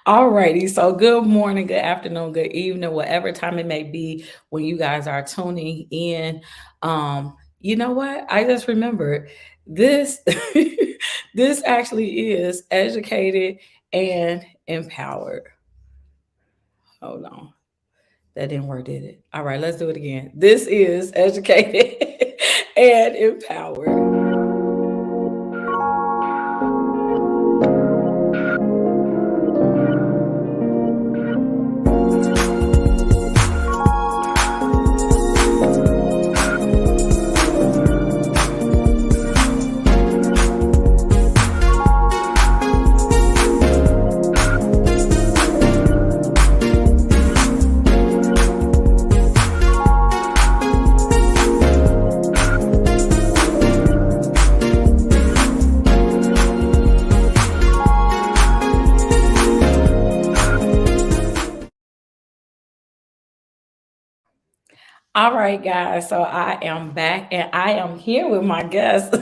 All righty. So good morning, good afternoon, good evening, whatever time it may be when you guys are tuning in. You know what? I just remembered this this actually is educated and empowered. Hold on. That didn't work, did it? All right, let's do it again. This is educated and empowered. All right, guys. So I am back and I am here with my guest,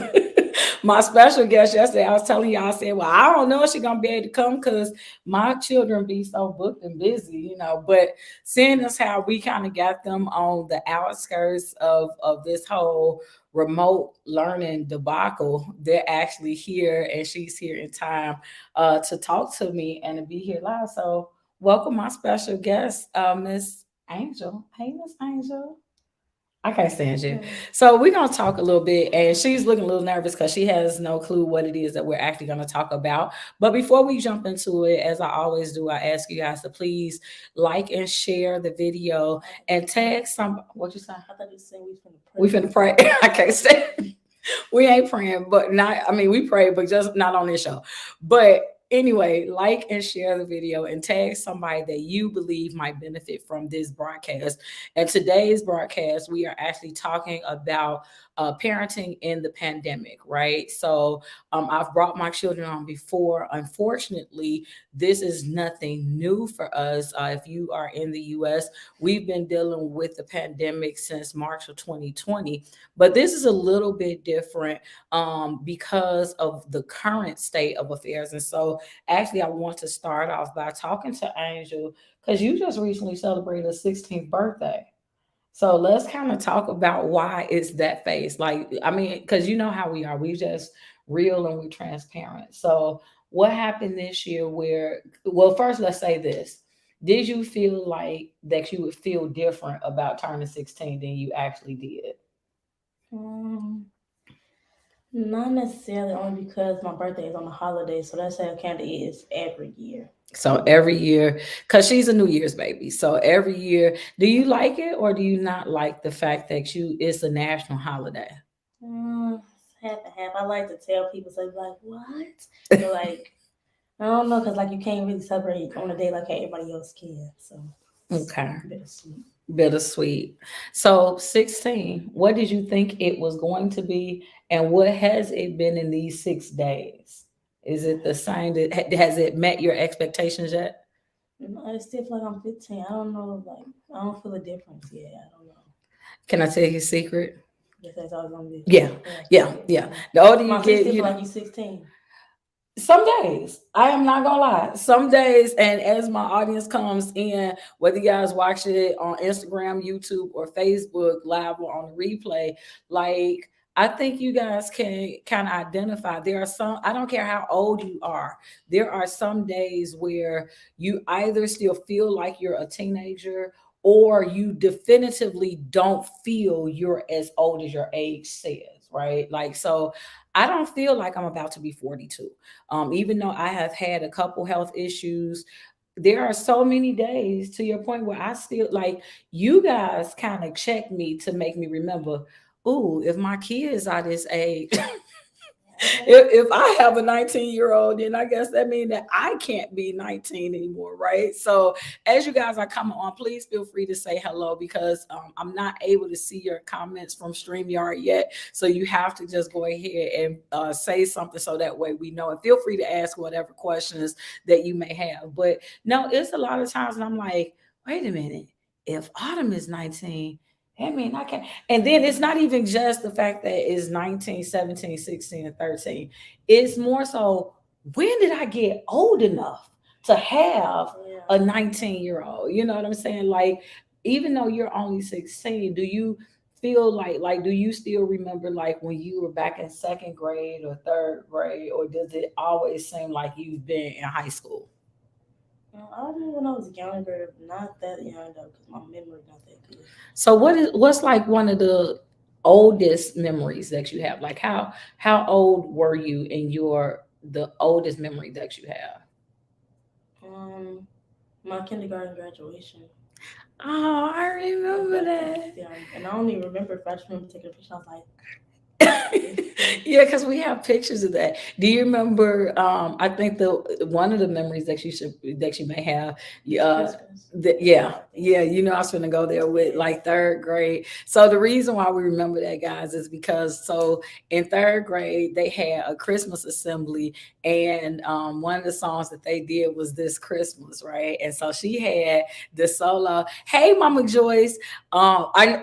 my special guest yesterday. I was telling y'all, I said, well, I don't know if she's going to be able to come because my children be so booked and busy. But seeing as how we kind of got them on the outskirts of this whole remote learning debacle, they're actually here and she's here in time to talk to me and to be here live. So welcome my special guest, Miss Angel. Hey, Miss Angel. I can't stand you. So we're gonna talk a little bit, and she's looking a little nervous because she has no clue what it is that we're actually gonna talk about. But before we jump into it, as I always do, I ask you guys to please like and share the video and tag some. What you say? I thought you said we finna pray. I can't stand. We ain't praying, but not. I mean, we pray, but just not on this show. But anyway, like and share the video and tag somebody that you believe might benefit from this broadcast. And today's broadcast, we are actually talking about parenting in the pandemic, right? So I've brought my children on before. Unfortunately, this is nothing new for us. If you are in the US, we've been dealing with the pandemic since March of 2020, but this is a little bit different because of the current state of affairs. And so, actually, I want to start off by talking to Angel because you just recently celebrated a 16th birthday. So let's kind of talk about why it's that phase. Like, I mean, because you know how we are. We just real and we transparent. So what happened this year where, well, first let's say this. Did you feel like that you would feel different about turning 16 than you actually did? Um, Not necessarily, only because my birthday is on a holiday, so that's how it kind of is every year. So every year, because she's a New Year's baby. So every year, do you like it or do you not like the fact that it's a national holiday? Half and half. I like to tell people, so they be like, what? But like, I don't know, because like you can't really celebrate on a day like how everybody else can. So it's Okay. bittersweet. Bittersweet. So 16, what did you think it was going to be? And what has it been in these 6 days? Is it the same that has it met your expectations yet? I still feel like I'm 15. I don't know, like, I don't feel a difference yet. I don't know. Can I tell you a secret? Guess that's always gonna be a Yeah, secret. yeah, yeah. The older you My sister get, still feel like you 16. some days I am not gonna lie, some days, and as my audience comes in, whether you guys watch it on Instagram, YouTube, or Facebook live or on the replay, like I think you guys can kind of identify there are some, I don't care how old you are, there are some days where you either still feel like you're a teenager or you definitively don't feel you're as old as your age says, right? Like, so I don't feel like I'm about to be 42. Even though I have had a couple health issues, there are so many days to your point where I still like you guys kind of check me to make me remember, ooh, if my kids are this age, if I have a 19-year-old, then I guess that means that I can't be 19 anymore, right? So as you guys are coming on, please feel free to say hello because I'm not able to see your comments from StreamYard yet. So you have to just go ahead and say something so that way we know. And feel free to ask whatever questions that you may have. But no, it's a lot of times and I'm like, wait a minute, if Autumn is 19, I mean, I can't. And then it's not even just the fact that it's 19, 17, 16, and 13. It's more so when did I get old enough to have Yeah. a 19-year-old? You know what I'm saying? Like, even though you're only 16, do you feel like do you still remember like when you were back in second grade or third grade, or does it always seem like you've been in high school? I remember when I was younger, not that young though, because my memory not that good. So what's like one of the oldest memories that you have? Like how old were you in your the oldest memory that you have? Um, my kindergarten graduation. Oh, I I was remember like, that. yeah, and I don't even remember if I just remember taking a picture. I was like, Yeah, because we have pictures of that. Do you remember? I think the one of the memories that you may have. Uh, Christmas. yeah, I think. yeah. You know, I was going to go there with Yeah. like third grade. So the reason why we remember that, guys, is because so in third grade they had a Christmas assembly, and one of the songs that they did was "This Christmas," right? And so she had the solo. Hey, Mama Joyce.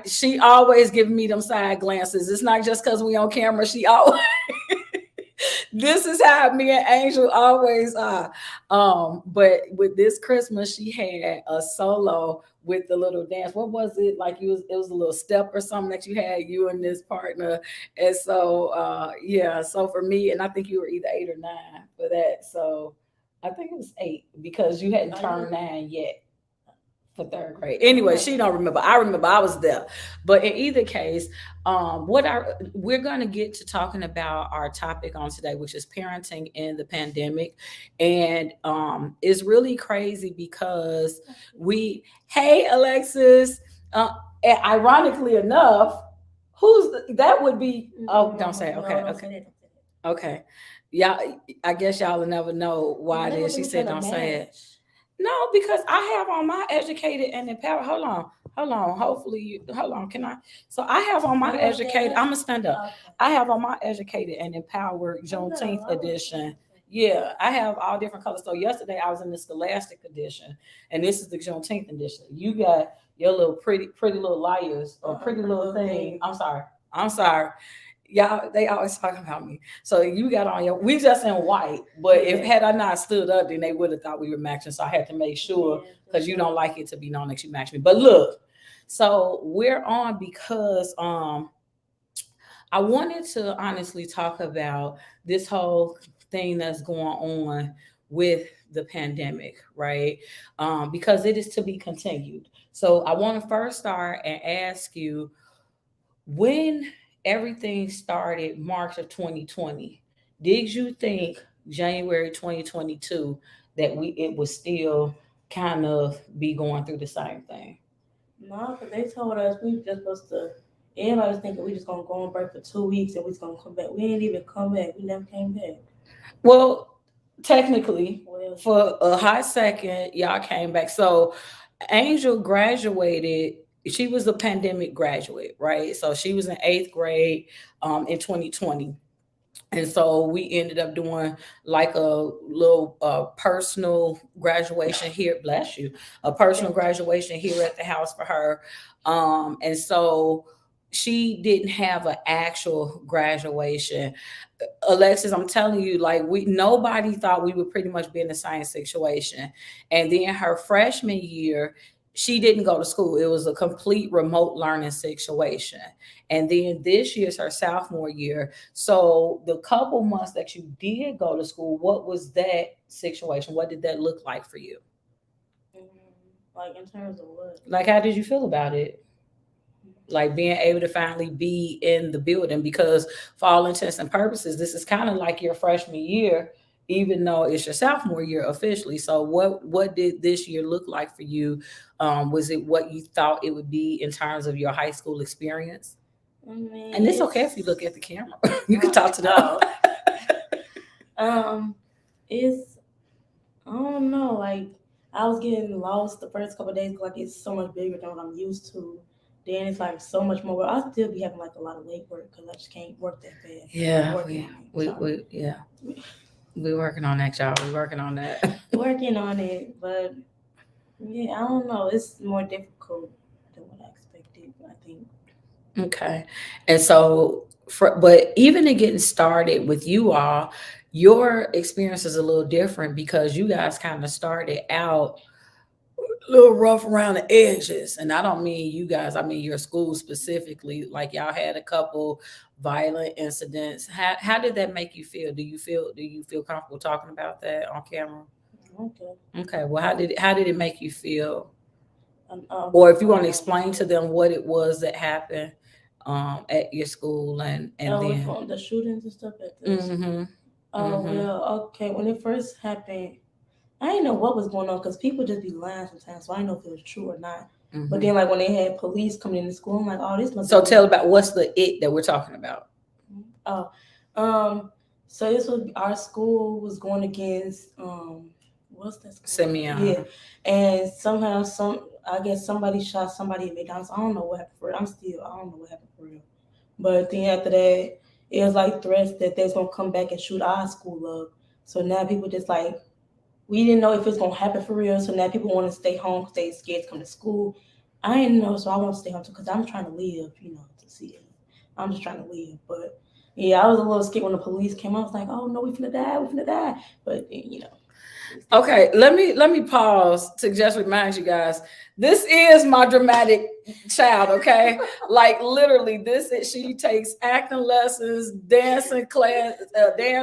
She always giving me them side glances. It's not just because we on camera. She always this is how me and Angel always are. But with this Christmas, she had a solo with the little dance. What was it like? It was a little step or something that you had you and this partner. And so yeah. So for me, and I think you were either 8 or 9 for that. So I think it was 8 because you hadn't turned 9 yet for third grade. Anyway, she don't remember. I remember I was there. But in either case, what I we're gonna get to talking about our topic on today, which is parenting in the pandemic. And it's really crazy because hey Alexis, uh, ironically enough, that would be don't say it. No, Okay, don't okay, say that. Don't say okay. Yeah, I guess y'all will never know that. why it That is. what they She were trying said to don't say it. match. No, because I have on my educated and empowered. Hold on. Hopefully, hold on. Can I? So I have on my It was that. educated. I'm gonna stand up. Okay. I have on my educated and empowered Oh Juneteenth no, I was. edition. Yeah, I have all different colors. So yesterday I was in the Scholastic edition, and this is the Juneteenth edition. You got your little pretty little liars or pretty Pretty little little thing. thing. I'm sorry. I'm sorry. Y'all, they always talking about me. So you got on your, we just in white, but if Yeah. had I not stood up, then they would have thought we were matching. So I had to make sure Yeah, for because you sure. don't like it to be known that you match me. But look, so we're on because I wanted to honestly talk about this whole thing that's going on with the pandemic, right? Because it is to be continued. So I want to first start and ask you when everything started March of 2020, did you think January 2022 that we it would still kind of be going through the same thing? No, because they told us we just supposed to. Everybody was thinking we just gonna go on break for 2 weeks and we just gonna come back. We didn't even come back. We never came back. Well, technically, Well, for a hot second, y'all came back. So Angel graduated. She was a pandemic graduate, right? So she was in eighth grade in 2020. And so we ended up doing like a little personal graduation here. Bless you, a personal thank you. graduation here at the house for her. And so she didn't have an actual graduation. Alexis, I'm telling you, like we nobody thought we would pretty much be in the same situation. And then her freshman year, she didn't go to school. It was a complete remote learning situation. And then this year's her sophomore year. So the couple months that you did go to school, what was that situation? What did that look like for you? Like in terms of what? Like how did you feel about it? Like being able to finally be in the building because for all intents and purposes this is kind of like your freshman year even though it's your sophomore year officially. So what did this year look like for you? Was it what you thought it would be in terms of your high school experience? I mean, And it's okay if you it's look at the camera. You can talk to them. um, it's I don't know. Like I was getting lost the first couple of days. Like it's so much bigger than what I'm used to. Then it's like so much more. I'll still be having like a lot of late work because I just can't work that fast. I'm Yeah, working on it. Sorry. yeah, we working on that, y'all. We working on that. Working on it, but yeah, I don't know. It's more difficult than what I expected. I think. Okay. And so, but even in getting started with you all, Your experience is a little different because you guys kind of started out a little rough around the edges. And I don't mean you guys, I mean your school specifically. Like y'all had a couple violent incidents. How did that make you feel? Do you feel comfortable talking about that on camera? Okay. Okay. Well, how did it make you feel? Or if you want to Um, explain to them what it was that happened at your school and oh, then. from the shootings and stuff at this. Mhm. Oh Mhm. well, okay. When it first happened, I didn't know what was going on because people just be lying sometimes, so I didn't know if it was true or not. But Mhm. then, like when they had police coming into school, I'm like, oh, this must be So tell going about what's the it that we're talking about. on. Oh, so this was our school was going against what's that school? Yeah, Simeon. and somehow I guess somebody shot somebody at McDonald's. I don't know what happened for real. I don't know what happened for real. But then after that, it was like threats that they was gonna come back and shoot our school up. So now people just like we didn't know if it's gonna happen for real. So now people want to stay home because they scared to come to school. I didn't know, so I want to stay home too because I'm trying to live, to see it. I'm just trying to live. But yeah, I was a little scared when the police came. I was like, oh no, we finna die, we finna die. But we still Okay, let me pause to just remind you guys. This is my dramatic child, okay? Like literally, this is she takes acting lessons, dance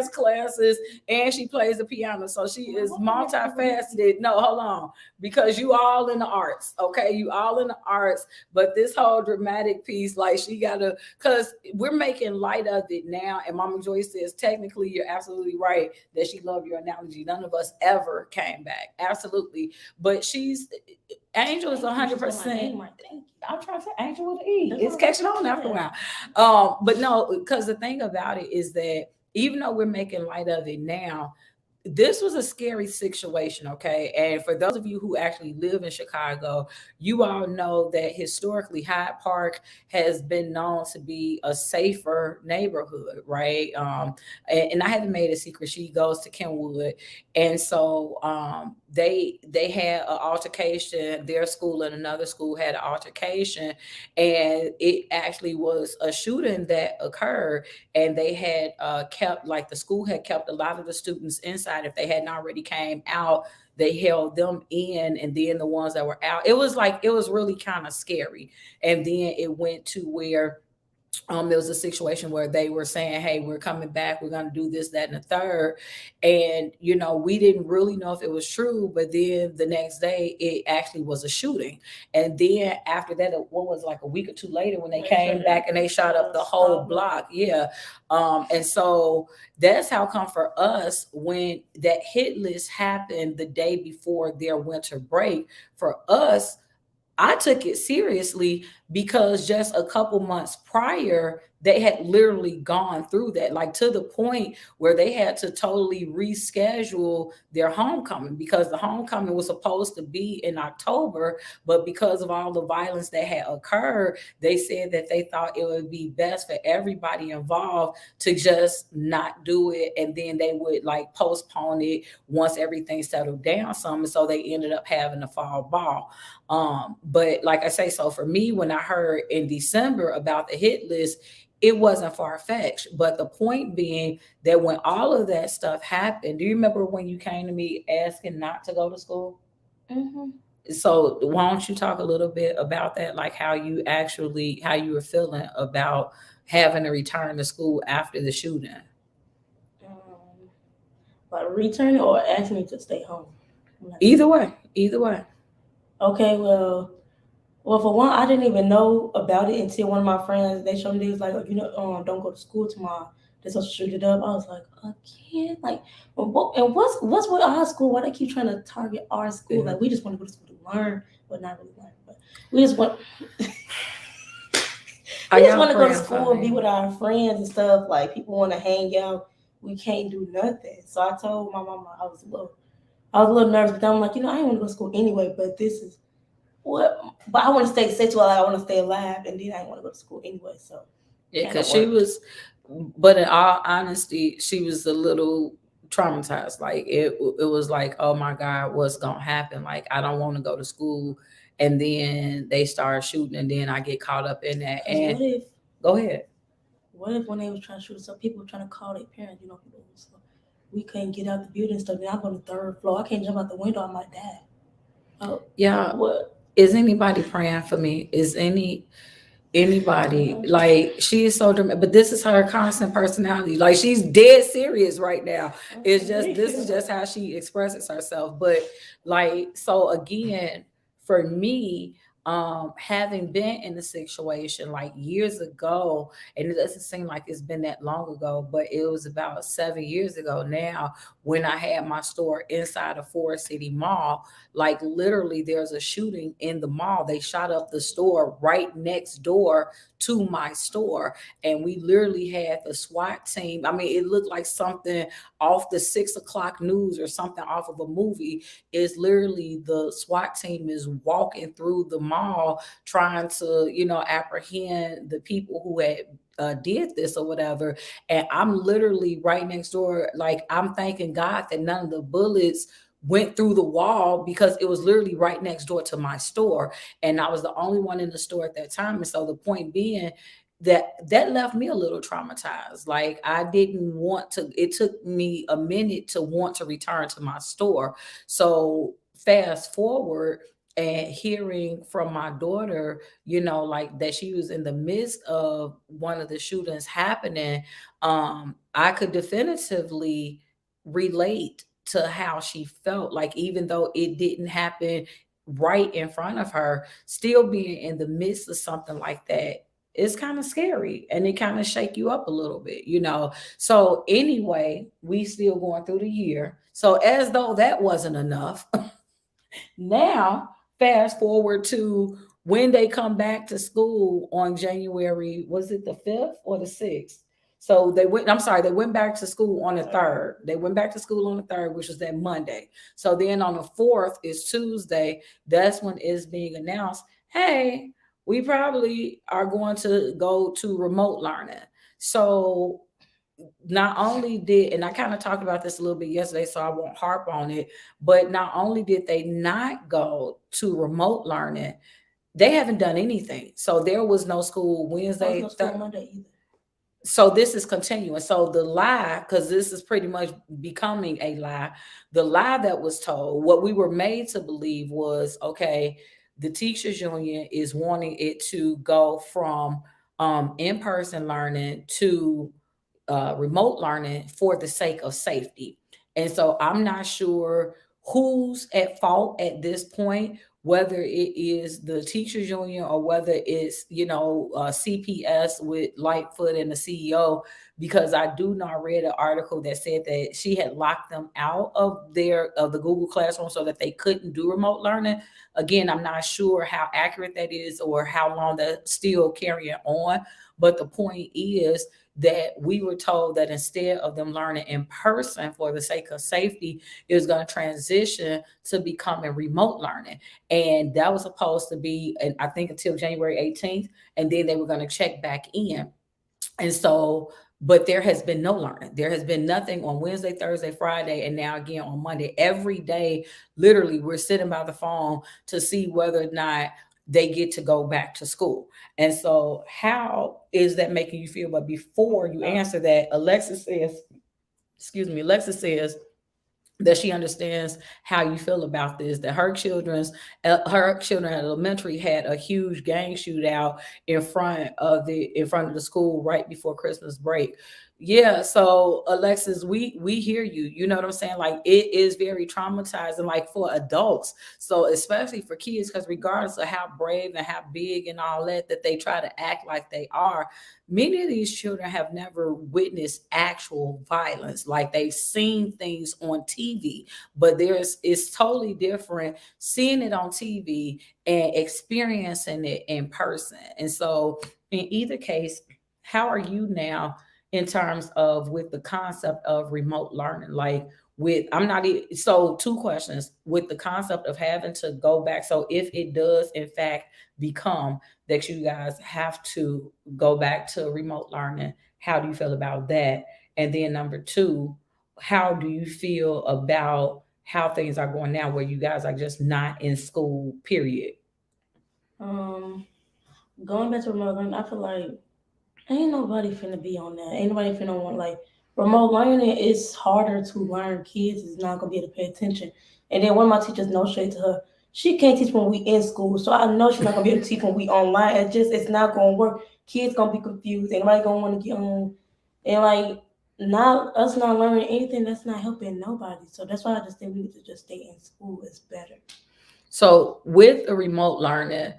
classes, and she plays the piano. So she is multifaceted. No, hold on, because you all in the arts, okay? You all in the arts, but this whole dramatic piece, like she gotta, cause we're making light of it now. And Mama Joyce says, technically, you're absolutely right that she loved your analogy. None of us ever came back, absolutely. But Angel is Thank you. She said my 100%. name right. Thank you. I'm trying to say Angel with an E. That's It's what catching on after a yeah. while. But no, because the thing about it is that even though we're making light of it now, this was a scary situation, okay? And for those of you who actually live in Chicago, you all know that historically Hyde Park has been known to be a safer neighborhood, right? And I haven't made a secret. She goes to Kenwood, and so they had an altercation. Their school and another school had an altercation, and it actually was a shooting that occurred. And they had kept, like the school had kept a lot of the students inside. If they hadn't already came out, they held them in, and then the ones that were out, it was really kind of scary. And then it went to where there was a situation where they were saying, hey, we're coming back, we're going to do this, that, and the third. And we didn't really know if it was true, but then the next day it actually was a shooting. And then after that, what was like a week or two later, when they came back and they shot up the whole block. Yeah. And so that's how come for us, when that hit list happened the day before their winter break, for us, I took it seriously because just a couple months prior, they had literally gone through that, like to the point where they had to totally reschedule their homecoming, because the homecoming was supposed to be in October. But because of all the violence that had occurred, they said that they thought it would be best for everybody involved to just not do it. And then they would like postpone it once everything settled down some. And so they ended up having a fall ball. But like I say, so for me, when I heard in December about the hit list, it wasn't far fetched. But the point being that when all of that stuff happened, do you remember when you came to me asking not to go to school? Mm-hmm. So why don't you talk a little bit about that, like how you were feeling about having to return to school after the shooting? Um, like return or ask me to stay home. Either way, either way. Okay, well, for one, I didn't even know about it until one of my friends, they showed me, they was like, don't go to school tomorrow. They're supposed to shoot it up. I was like, again? Like, and what's with our school? Why they keep trying to target our school? Like, we just want to go to school to learn, but not really learn. But we just want, we just want to go to school and be with our friends and stuff. Like, people want to hang out. We can't do nothing. So I told my mama I was a little nervous, but I'm like, I didn't want to go to school anyway, but this is what, but I want to stay sexual. I want to stay alive, and then I want to go to school anyway. So yeah, because she was, but in all honesty, she was a little traumatized. Like it was like, oh my God, what's gonna happen? Like I don't want to go to school, and then they start shooting, and then I get caught up in that. And what go ahead. if when they was trying to shoot us up, people were trying to call their parents? People. So we couldn't get out the building and stuff. Then I'm on the third floor. I can't jump out the window. I might die. Oh, Yeah. what? Is anybody praying for me? Is anybody like she is so dramatic, but this is her constant personality. Like she's dead serious right now. It's just this is just how she expresses herself. But like so again, for me, having been in the situation like years ago, and it doesn't seem like it's been that long ago, but it was about 7 years ago now when I had my store inside a Forest City Mall. Like literally, there's a shooting in the mall. They shot up the store right next door to my store, and we literally had the SWAT team. I mean, it looked like something off the 6 o'clock news or something off of a movie. Is literally the SWAT team is walking through the mall trying to, apprehend the people who had did this or whatever. And I'm literally right next door. Like I'm thanking God that none of the bullets went through the wall because it was literally right next door to my store, and I was the only one in the store at that time. And so the point being that left me a little traumatized. Like I didn't want to, it took me a minute to want to return to my store. So fast forward, and hearing from my daughter, like that she was in the midst of one of the shootings happening, I could definitively relate to how she felt. Like even though it didn't happen right in front of her, still being in the midst of something like that is kind of scary, and it kind of shake you up a little bit. So anyway, we still going through the year, so as though that wasn't enough. Now, fast forward to when they come back to school on January, was it the 5th or the 6th? So I'm sorry, they went back to school on the 3rd. They went back to school on the 3rd, which was that Monday. So then on the 4th is Tuesday. That's when it's being announced, hey, we probably are going to go to remote learning. So not only did, and I kind of talked about this a little bit yesterday, so I won't harp on it, but not only did they not go to remote learning, they haven't done anything. So there was no school I was Wednesday. no school Monday either. So this is continuing. So the lie, because this is pretty much becoming a lie, the lie that was told, what we were made to believe was, okay, the teachers union is wanting it to go from in-person learning to remote learning for the sake of safety. And so I'm not sure who's at fault at this point, whether it is the teachers union or whether it's, CPS with Lightfoot and the CEO, because I do know I read an article that said that she had locked them out of the Google Classroom so that they couldn't do remote learning. Again, I'm not sure how accurate that is or how long that's still carrying on. But the point is that we were told that instead of them learning in person for the sake of safety, it was going to transition to becoming remote learning. And that was supposed to be, and I think until January 18th, and then they were going to check back in. And so, but there has been no learning. There has been nothing on Wednesday, Thursday, Friday, and now again on Monday. Every day, literally, we're sitting by the phone to see whether or not they get to go back to school. And so, how is that making you feel? But before you answer that, Alexis says that she understands how you feel about this, that her children at elementary had a huge gang shootout in front of the school right before Christmas break. Yeah, so Alexis, we hear you. You know what I'm saying? Like it is very traumatizing, like for adults. So especially for kids, because regardless of how brave and how big and all that they try to act like they are, many of these children have never witnessed actual violence. Like they've seen things on TV, but it's totally different seeing it on TV and experiencing it in person. And so in either case, how are you now in terms of with the concept of remote learning? Like with I'm not so two questions with the concept of having to go back. So if it does in fact become that you guys have to go back to remote learning, how do you feel about that? And then number two, how do you feel about how things are going now where you guys are just not in school, period? Um, Going back to remote learning, I feel like ain't nobody finna be on that. Ain't nobody finna want like Remote learning is harder to learn. Kids is not gonna be able to pay attention. And then one of my teachers, no shade to her, she can't teach when we in school. So I know she's not gonna be able to teach when we online. It's not gonna work. Kids gonna be confused. Anybody gonna want to get on, and like not us not learning anything, that's not helping nobody. So that's why I just think we need to just stay in school is better. So with the remote learning,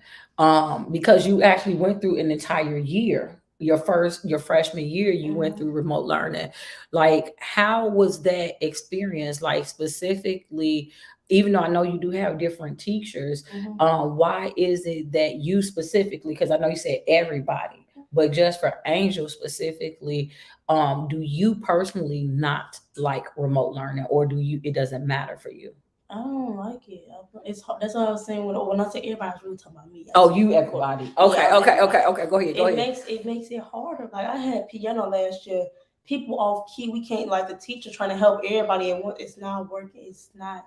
because you actually went through an entire year, your freshman year, you went through remote learning. Like, how was that experience? Like specifically, even though I know you do have different teachers, why is it that you specifically? Because I know you said everybody, but just for Angel specifically, do you personally not like remote learning, or do you? It doesn't matter for you? I don't like it. It's hard. That's what I was saying when I say everybody, I was really talking about me. Oh, you everybody. Okay, Yeah, okay, everybody. okay, okay. Go ahead, go It ahead. makes it harder. Like I had piano last year. People off key. We can't like the teacher trying to help everybody at once. It's not working. It's not.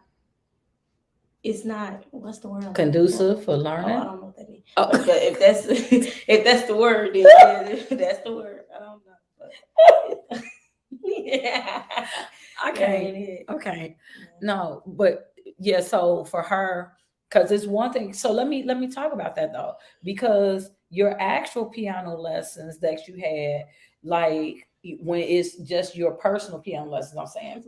It's not. What's the word? I'm looking for? Conducive for Oh, I learning. don't know what that means. Oh, But if that's if that's the word, then yeah, that's the word. I don't know. But yeah. okay, okay. No, but yeah. So for her, because it's one thing. So let me talk about that though, because your actual piano lessons that you had, like when it's just your personal piano lessons, I'm saying,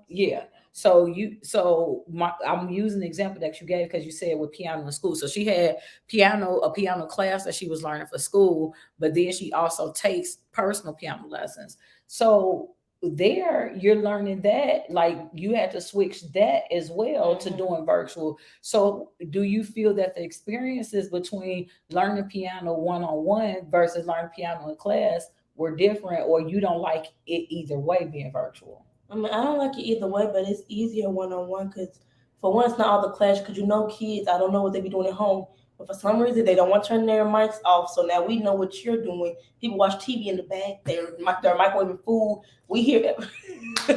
yeah. I'm using the example that you gave because you said with piano in school. So she had a piano class that she was learning for school, but then she also takes personal piano lessons. So there you're learning that, like, you had to switch that as well to doing virtual. So do you feel that the experiences between learning piano one-on-one versus learning piano in class were different, or you don't like it either way being virtual? I mean, I don't like it either way, but it's easier one on one because, for one, it's not all the clash. Because kids, I don't know what they be doing at home, but for some reason they don't want to turn their mics off. So now we know what you're doing. People watch TV in the back. They're microwaving food. We hear. I'm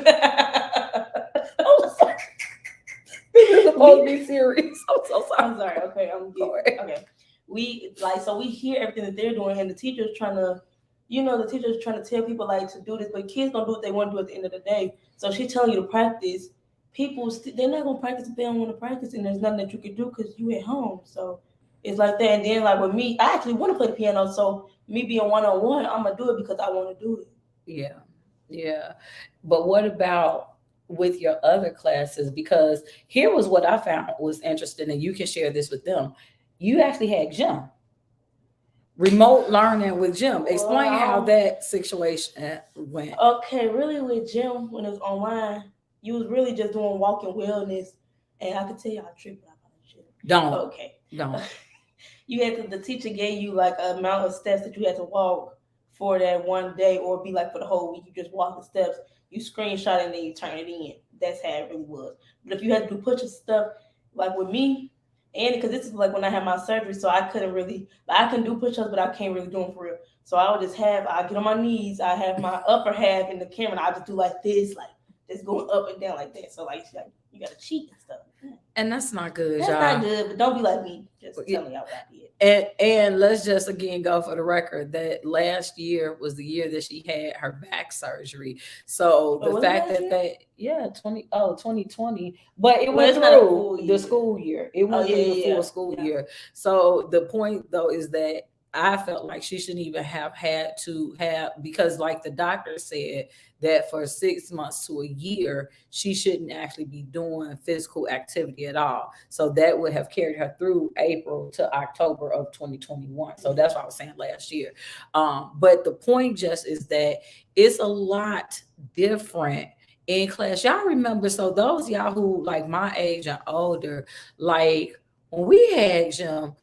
sorry. This is supposed to be serious. I'm so sorry. I'm sorry. Okay, okay. We hear everything that they're doing, and the teacher's trying to. The teacher's trying to tell people like to do this, but kids don't do what they want to do at the end of the day. So she's telling you to practice. They're not gonna practice if they don't want to practice, and there's nothing that you can do because you at home. So it's like that. And then like with me, I actually want to play the piano. So me being one on one, I'm gonna do it because I want to do it. Yeah. Yeah. But what about with your other classes? Because here was what I found was interesting, and you can share this with them. You actually had gym, remote learning with gym. Explain how that situation went. Okay, really with gym when it was online, you was really just doing walking wellness, and I could tell y'all tripping about the gym. Don't. Okay. Don't. You had to, the teacher gave you like an amount of steps that you had to walk for that one day, or be like for the whole week. You just walk the steps, you screenshot it, and then you turn it in. That's how it really was. But if you had to do push-ups stuff, like with me, and because this is like when I had my surgery, so I couldn't really, like, I can do push-ups, but I can't really do them for real. So I would just I get on my knees, I have my upper half in the camera, and I just do like this, like just going up and down like that. So like you got to cheat and stuff. And that's not good, That's y'all. not good, but don't be like me. Just tell me y'all what I did. And let's just again go for the record that last year was the year that she had her back surgery. So the fact that they 2020, but it went through the school year. It went through the full school year. So the point though is that I felt like she shouldn't even have had to have, because like the doctor said that for 6 months to a year, she shouldn't actually be doing physical activity at all. So that would have carried her through April to October of 2021. So that's what I was saying last year. But the point just is that it's a lot different in class. Y'all remember, so those y'all who like my age and older, like when we had gym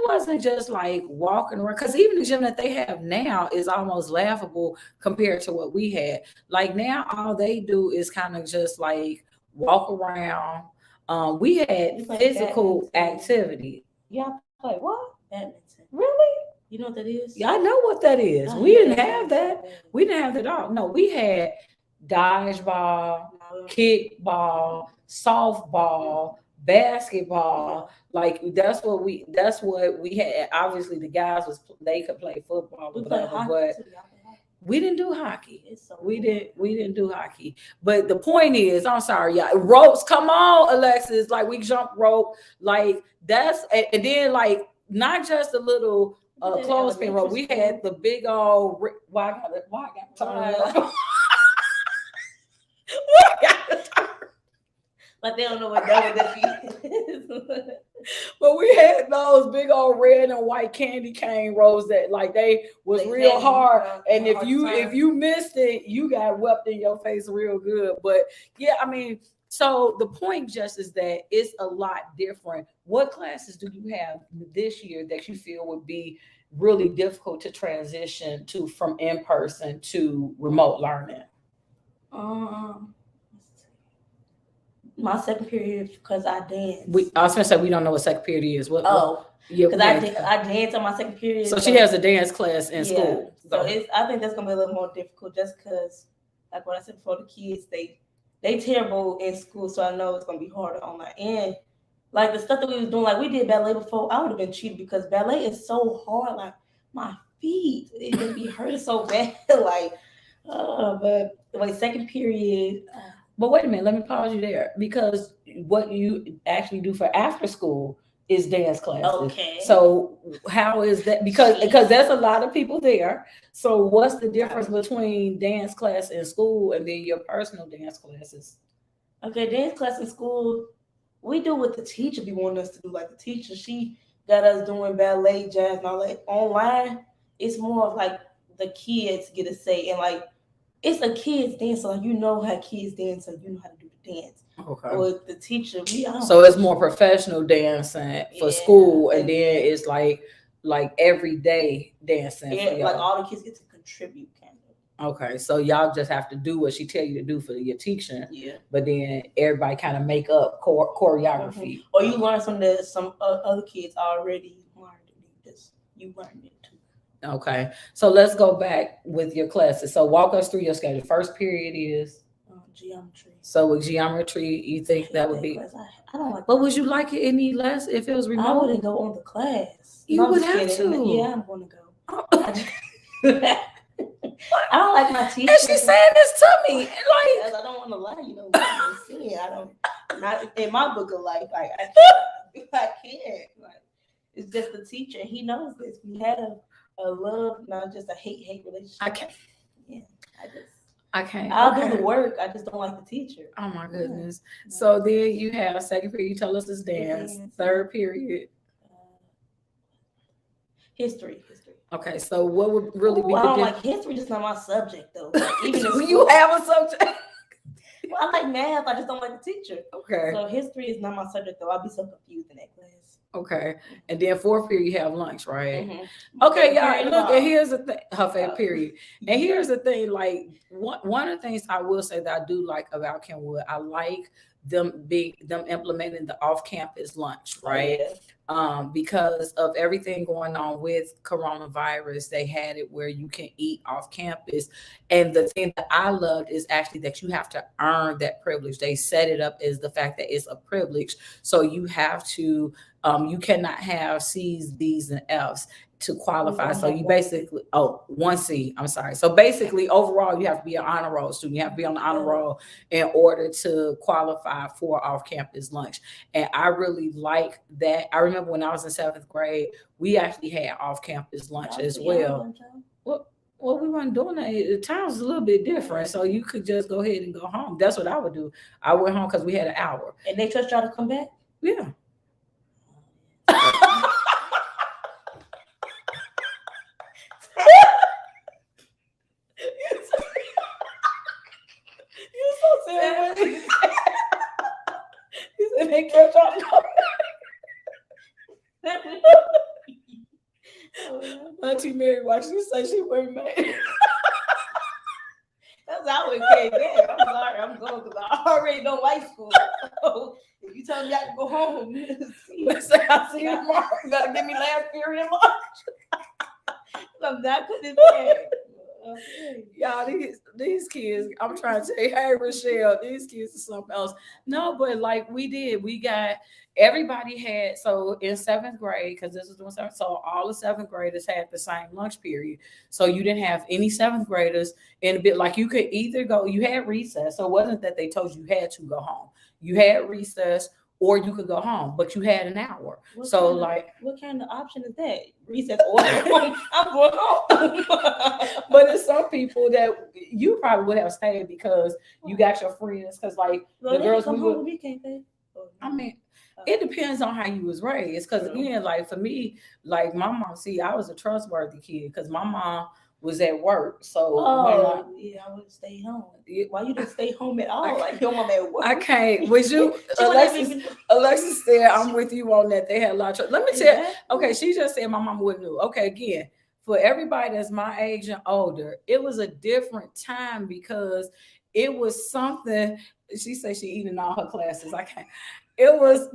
wasn't just like walking around, because even the gym that they have now is almost laughable compared to what we had. Like now, all they do is kind of just like walk around. We had physical activity. Y'all play what? Badminton. Really? You know what that is? Yeah, I know what that is. We didn't have that. We didn't have that at all. No, we had dodgeball, kickball, softball, basketball. Like that's what we had. Obviously the guys they could play football or whatever, We didn't do hockey. So we didn't do hockey. But the point is, I'm sorry, y'all. Ropes, come on, Alexis. Like we jump rope, like that's and then like not just a little clothespin rope. We had the big old. Why I got to turn around? Like they don't know what that is. But we had those big old red and white candy cane rolls that like they was real hard. And if you missed it, you got wept in your face real good. But yeah, I mean, so the point just is that it's a lot different. What classes do you have this year that you feel would be really difficult to transition to from in person to remote learning? My second period because I danced. I was gonna say we don't know what second period is. What? Because I danced on my second period. So she has a dance class in school. So I think that's gonna be a little more difficult just because, like what I said before, the kids they terrible in school, so I know it's gonna be harder on my end. Like the stuff that we was doing, like we did ballet before, I would have been cheated because ballet is so hard. Like my feet, it just be hurting so bad. But like second period. But wait a minute, let me pause you there because what you actually do for after school is dance classes. Okay. So how is that? Because there's a lot of people there. So what's the difference between dance class in school and then your personal dance classes? Okay, dance class in school, we do what the teacher be wanting us to do. Like the teacher, she got us doing ballet, jazz, and all that. Online, it's more of like the kids get a say and like. It's a kids dance, so like you know how kids dance, so you know how to do the dance. Okay. Or the teacher, so it's more professional dancing for school, and then it's like everyday dancing. Yeah, for like all the kids get to contribute, kind of. Okay, so y'all just have to do what she tell you to do for your teaching. Yeah. But then everybody kind of make up choreography. Or you learn some that some other kids already learned. You learned it too. Okay, so let's go back with your classes. So walk us through your schedule. First period is geometry. So with geometry, you think that would be? I don't like. But would you like it any less if it was remote? I wouldn't go on the class. You would have to. Yeah, I'm going to go. I don't like my teacher. And she's saying this to me, like I don't want to lie. You know, I don't. Not in my book of life. Like I can't. Like it's just the teacher. He knows this. We had a love, not just a hate relationship. I can't. Yeah, I can't. I'll do the work. I just don't like the teacher. Oh my goodness. Yeah. So then you have second period. You tell us this dance. Third period. History. Okay. So what would really be? I don't like history. Just not my subject though. Like, even if you have a subject. Well, I like math. I just don't like the teacher. Okay. So history is not my subject though. I'll be so confused in that class. Okay. And then fourth period, you have lunch, right? Mm-hmm. Okay, y'all. Look, and here's the thing. Her favorite period. And here's the thing. Like one of the things I will say that I do like about Kenwood, I like them implementing the off-campus lunch, right? Because of everything going on with coronavirus, they had it where you can eat off campus. And the thing that I loved is actually that you have to earn that privilege. They set it up as the fact that it's a privilege. So you have to, you cannot have C's, D's, and F's to qualify. So you basically, 1C, I'm sorry. So basically overall, you have to be an honor roll student. You have to be on the honor roll in order to qualify for off-campus lunch. And I really like that. I remember when I was in 7th grade, we actually had off-campus lunch as well. Well, we weren't doing that. The time was a little bit different. So you could just go ahead and go home. That's what I would do. I went home because we had an hour. And they trust y'all to come back? Yeah. You said they kept y'all coming. Auntie Mary watched you say she wasn't mad. That's how it came there. I'm sorry, I'm going because I already don't like school. So if you tell me I can go home, I'll see you tomorrow. You gotta give me last period lunch. I'm not putting it back. Okay. Y'all, these kids, I'm trying to say, hey Rochelle, these kids are something else. No, but like we got everybody had, so in seventh grade, because this was doing seventh, so all the seventh graders had the same lunch period. So you didn't have any seventh graders in a bit, like you could either go, you had recess. So it wasn't that they told you had to go home. You had recess or you could go home, but you had an hour. So like What kind of option is that? Recess or home? I'm going home. but there's some people that you probably would have stayed because you got your friends. Because like Well, the they can girls come we home would, with me, can't they? Oh, I no. mean, it depends on how you was raised. Because again, like for me, like my mom, see, I was a trustworthy kid because my mom was at work. So when Oh, yeah, I would stay home. Why you didn't stay home at all? Like your mom at work. I can't. Was you, She wouldn't Alexis? even. Alexis said, "I'm with you on that." They had a lot of trust. Let me tell you. Exactly. Okay, she just said my mom wouldn't know. Okay, again, for everybody that's my age and older, it was a different time because it was something. She said she eating all her classes. I can't. It was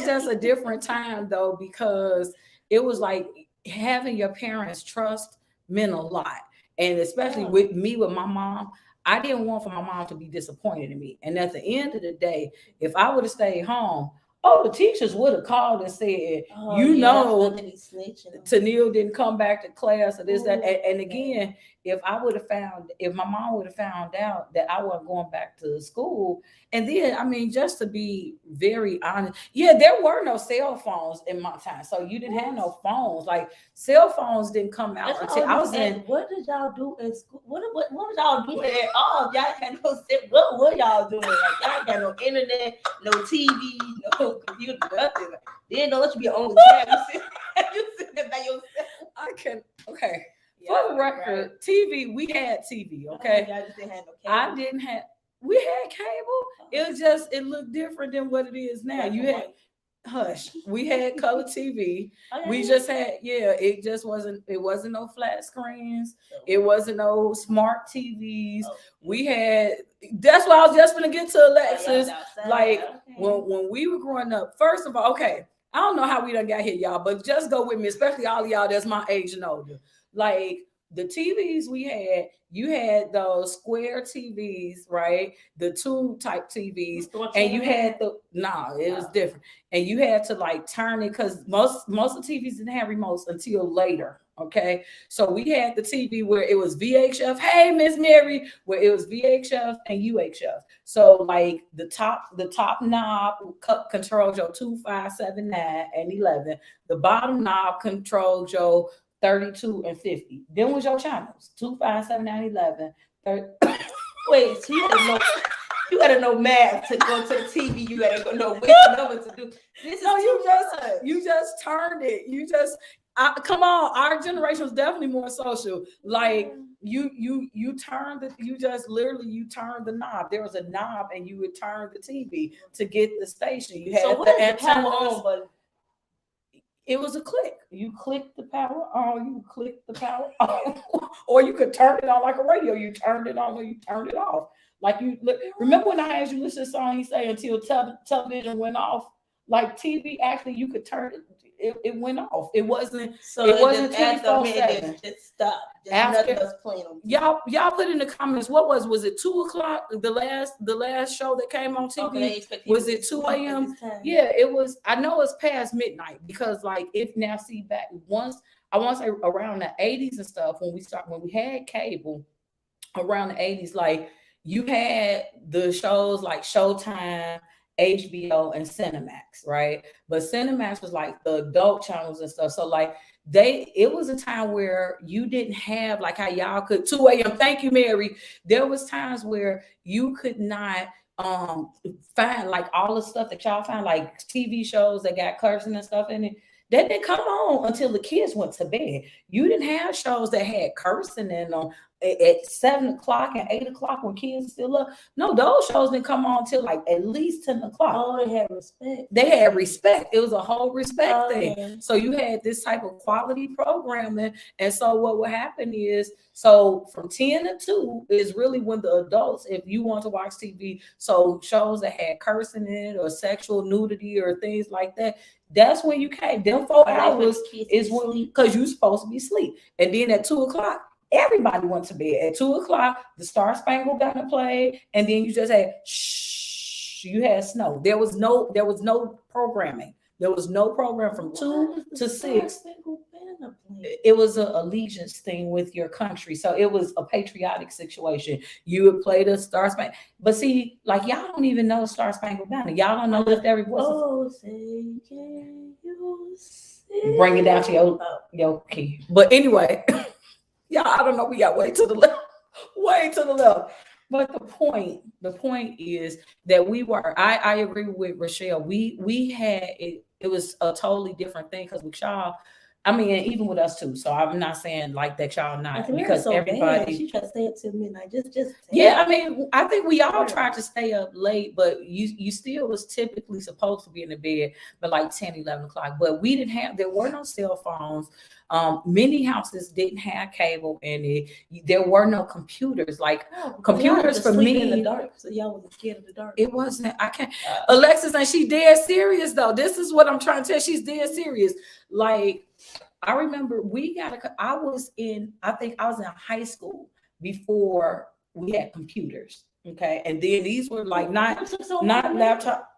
just a different time though because it was like having your parents trust meant a lot, and especially Yeah. with me with my mom. I didn't want for my mom to be disappointed in me. And at the end of the day, if I would have stayed home, oh, the teachers would have called and said, Oh, you yeah, that's know, when they be snitching. Tanil didn't come back to class or this, that. Ooh, And again, if my mom would have found out that I wasn't going back to school, and then, I mean, just to be very honest, yeah, there were no cell phones in my time. So you didn't have no phones. Like cell phones didn't come out That's until what I I was was just in. asking. What did y'all do in school? What was y'all doing at all? Y'all had no. What were y'all doing? Like y'all got no internet, no TV, no computer, nothing. They didn't know let you be on the tab. You sitting there by yourself. I can, okay. Yeah, For the record, right. TV, we had TV, okay? Y'all just didn't have no I cable. didn't have, we had cable. It was just, it looked different than what it is now. Black You and had, white. hush, we had color TV. Oh, yeah, We yeah. just had, yeah, it wasn't no flat screens. So, It wasn't no smart TVs. oh, We had, that's why I was just gonna get to y'all Alexis. was outside. Like Okay. when we were growing up, first of all, okay, I don't know how we done got here, y'all, but just go with me, especially all of y'all that's my age and older. Like the TVs we had, you had those square TVs, right? The tube type TVs, and you had the it was different, and you had to like turn it because most of the TVs didn't have remotes until later. Okay, so we had the TV where it was VHF. Hey, Miss Mary, where it was VHF and UHF. So like the top knob controls your 2, 5, 7, 9, and 11. The bottom knob controls your 32 and 50. Then was your channels 2, 5, 7, 9, 11. 30. Wait, so you gotta know math to go to the TV. You gotta know which number to do. This is No, too much. you just turned it. Come on. Our generation was definitely more social. Like you turned it. You just literally you turned the knob. There was a knob, and you would turn the TV to get the station. You had So what the is the power antennas. on button? It was a click. You click the power on, you click the power on, or you could turn it on like a radio. You turned it on or you turned it off. Like remember when I asked you listen to the song he say until television went off? Like TV actually you could turn it went off. It wasn't So it wasn't after a minute, 24/7. just stop. Just After nothing else playing on. y'all put in the comments what was it 2 o'clock the last show that came on TV? Okay, Was it 2 a.m.? Yeah, it was. I know it's past midnight because like if now see back once I want to say around the 80s and stuff when we had cable around the 80s, like you had the shows like Showtime, HBO, and Cinemax, right? But Cinemax was like the adult channels and stuff. So like it was a time where you didn't have like how y'all could 2 a.m. Thank you, Mary. There was times where you could not find like all the stuff that y'all find, like TV shows that got cursing and stuff in it. That didn't come on until the kids went to bed. You didn't have shows that had cursing in them at 7 o'clock and 8 o'clock when kids are still up. No, those shows didn't come on till like at least 10 o'clock. Oh, they had respect. They had respect. It was a whole respect thing. Okay. So you had this type of quality programming. And so what would happen is, so from 10 to 2 is really when the adults, if you want to watch TV, so shows that had cursing in it or sexual nudity or things like that, that's when you came. Them 4 hours is when, because you're supposed to be asleep. And then at 2 o'clock, Everybody went to bed at 2 o'clock. The Star Spangled Banner played, and then you just had shh. You had snow. There was no programming. There was no program from 2 to 6. It was an allegiance thing with your country, so it was a patriotic situation. You would play the Star Spangled, but see, like y'all don't even know Star Spangled Banner. Y'all don't know Lift Every Voice. Oh, say can you see? Bring it down to your key. But anyway, y'all, I don't know. We got way to the left, way to the left. But the point is that I agree with Rochelle. We had it. It was a totally different thing because with y'all, I mean, and even with us too. So I'm not saying like that y'all not, because so everybody. Bad. She tried to stay up till midnight. Just. Yeah, I mean, I think we all tried to stay up late, but you still was typically supposed to be in the bed by like 10, 11 o'clock. But there were no cell phones. Many houses didn't have cable in it. There were no computers. Like computers for me in the dark, so y'all wasn't scared of the dark. It wasn't. I can't. Alexis, and she dead serious though. This is what I'm trying to tell. She's dead serious. Like I remember I think I was in high school before we had computers. Okay, and then these were like not laptop.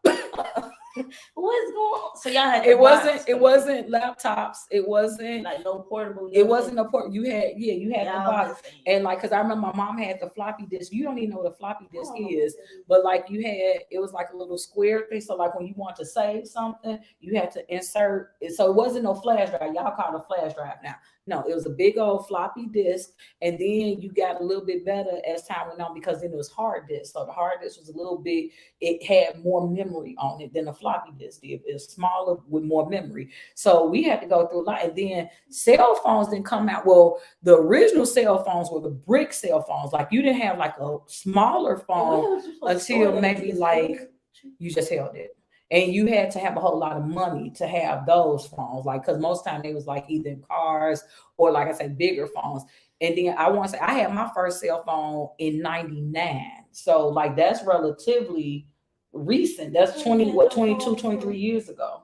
What's going on? So y'all had it wasn't laptops. It wasn't like no portable. It wasn't a port. You had the box, and like because I remember my mom had the floppy disk. You don't even know what a floppy disk is, but like it was like a little square thing. So like when you want to save something, you had to insert it. So it wasn't no flash drive. Y'all call it a flash drive now. No, it was a big old floppy disk, and then you got a little bit better as time went on because then it was hard disk. So the hard disk was a little bit. It had more memory on it than the floppy disk did. It was smaller with more memory. So we had to go through a lot, and then cell phones didn't come out. Well, the original cell phones were the brick cell phones. Like you didn't have like a smaller phone until maybe like you just held it. And you had to have a whole lot of money to have those phones, like because most time they was like either in cars or like I said, bigger phones. And then I want to say I had my first cell phone in '99, so like that's relatively recent. That's 22, 23 years ago.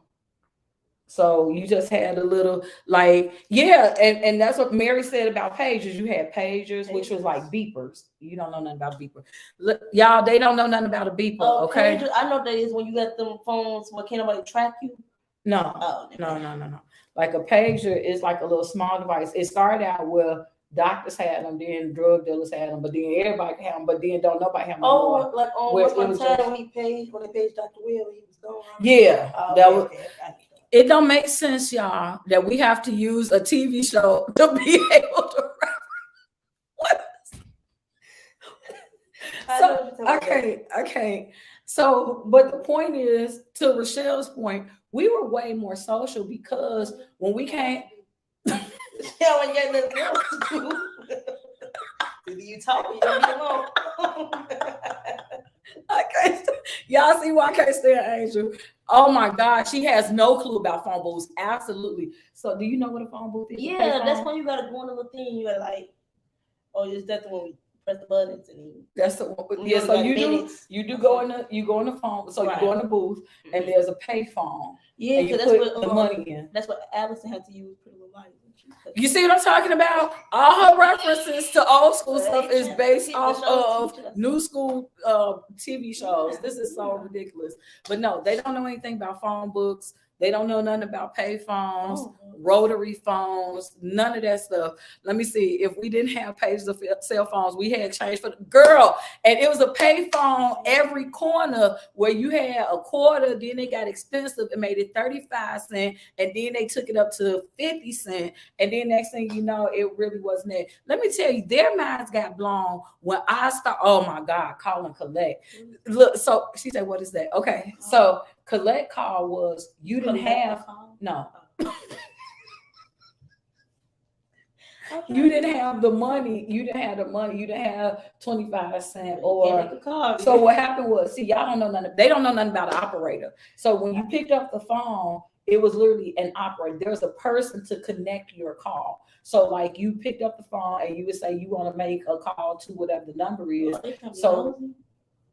So you just had a little and that's what Mary said about pagers. You had pagers, which was like beepers. You don't know nothing about a beeper. Look, y'all, they don't know nothing about a beeper. Okay. Pagers, I know that is when you got them phones where can't nobody track you. No. No. Like a pager is like a little small device. It started out where doctors had them, then drug dealers had them, but then everybody had them, but then don't nobody have them. Oh, like on time when they paged Dr. Will, he was gone. Yeah. It don't make sense, y'all, that we have to use a TV show to be able to what? Okay. So, but the point is, to Rochelle's point, we were way more social because when we came, when you get this girl to do, you talk, you don't get alone. Okay, y'all see why I can't stand Angel. Oh my God, she has no clue about phone booths. Absolutely. So, do you know what a phone booth is? Yeah, that's when you gotta go on a little thing. You gotta like, is that the one we press the buttons and that's the one. Yeah, so you do go in the phone. So you go in the booth and there's a pay phone. Yeah, because that's what the money in. That's what Allison had to use for the light. You see what I'm talking about? All her references to old school stuff is based off of new school TV shows. This is so ridiculous. But no, they don't know anything about phone books. They don't know nothing about pay phones, rotary phones, none of that stuff. Let me see. If we didn't have pages of cell phones, we had change for the girl. And it was a pay phone every corner where you had a quarter. Then they got expensive and made it 35 cents. And then they took it up to 50 cents. And then next thing you know, it really wasn't that. Let me tell you, their minds got blown when I start. Oh my God, call and collect. Look, so she said, what is that? Okay. So collect call was you didn't have no. You didn't have the money. You didn't have 25 cents or so. What happened was, see, y'all don't know nothing. They don't know nothing about an operator. So when you picked up the phone, it was literally an operator. There's a person to connect your call. So like you picked up the phone and you would say you want to make a call to whatever the number is. So.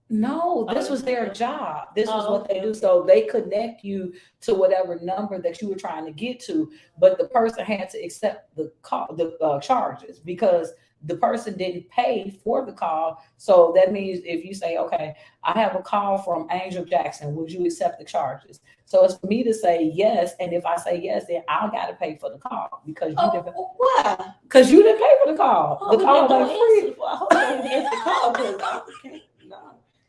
No, this was their job. This was what they do. So they connect you to whatever number that you were trying to get to, but the person had to accept the call, the charges, because the person didn't pay for the call. So that means if you say, okay, I have a call from Angel Jackson, would you accept the charges? So it's for me to say yes, and if I say yes, then I got to pay for the call because you didn't. Why? Because you didn't pay for the call. Oh, The call don't was free. answer. I hope you don't answer the call because I can't. No,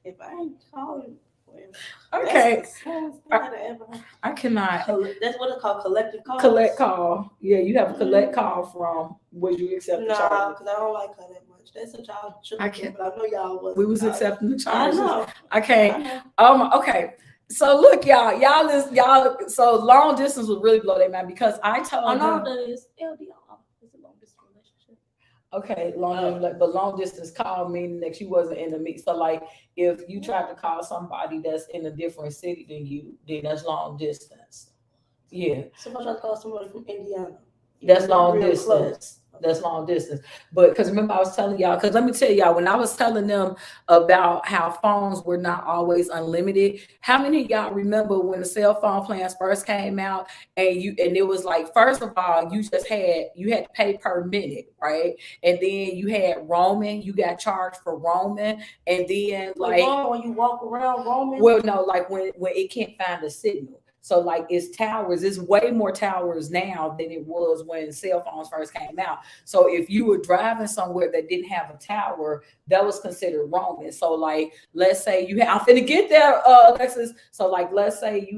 if I ain't calling, well, Okay, that's the saddest thing I ever. I cannot That's what it's called, collective calls. collect call. Yeah, you have a collect call from. Would you accept the Nah, charges? because I don't like her that much. That's what y'all should I do, can't. but I know y'all was. We was accepting the I charges. know. I I can't. know. Okay. So look, y'all. So long distance would really blow their mind because I told I know them. that is LDR. It's a long distance relationship. Okay, long distance, but long distance call meaning that you wasn't in the mix. So like, if you tried to call somebody that's in a different city than you, then that's long distance. Yeah. So if I try to call somebody from Indiana, That's long real distance. close. That's long distance. But because remember, I was telling y'all, because let me tell y'all, when I was telling them about how phones were not always unlimited, how many of y'all remember when the cell phone plans first came out and it was like, first of all, you had to pay per minute, right? And then you had roaming, you got charged for roaming, and then like when you walk around roaming. well, no, like when it can't find a signal. So like it's towers, it's way more towers now than it was when cell phones first came out. So if you were driving somewhere that didn't have a tower, that was considered roaming. So like let's say I'm finna get there, Alexis. So like let's say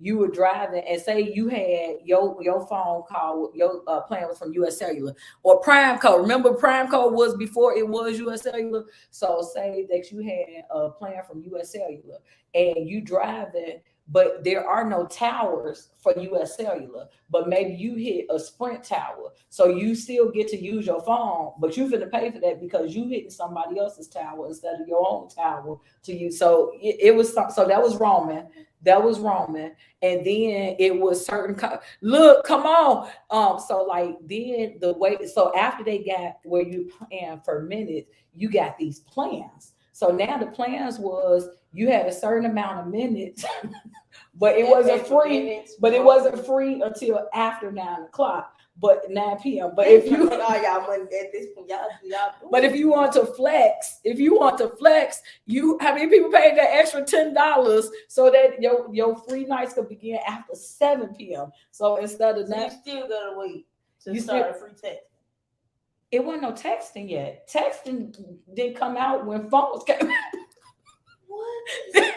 you were driving and say you had your phone call, your plan was from US Cellular or Prime Code. Remember Prime Code was before it was US Cellular. So say that you had a plan from US Cellular and you driving, but there are no towers for US Cellular, but maybe you hit a Sprint tower. So you still get to use your phone, but you're going to pay for that because you hitting somebody else's tower instead of your own tower to use. So it was, so that was roaming. That was roaming. And then it was certain, look, come on. So like then the way, so after they got where you paying for minutes, you got these plans. So now the plans was you had a certain amount of minutes, but it wasn't free. But it wasn't free until after 9 o'clock. But 9 p.m. But if you all y'all money at this point, y'all. but if you want to flex, you how many people paid that extra $10 so that your free nights could begin after 7 p.m. So instead of you still gotta wait to you start a free text. It wasn't no texting yet. Texting didn't come out when phones came out. What?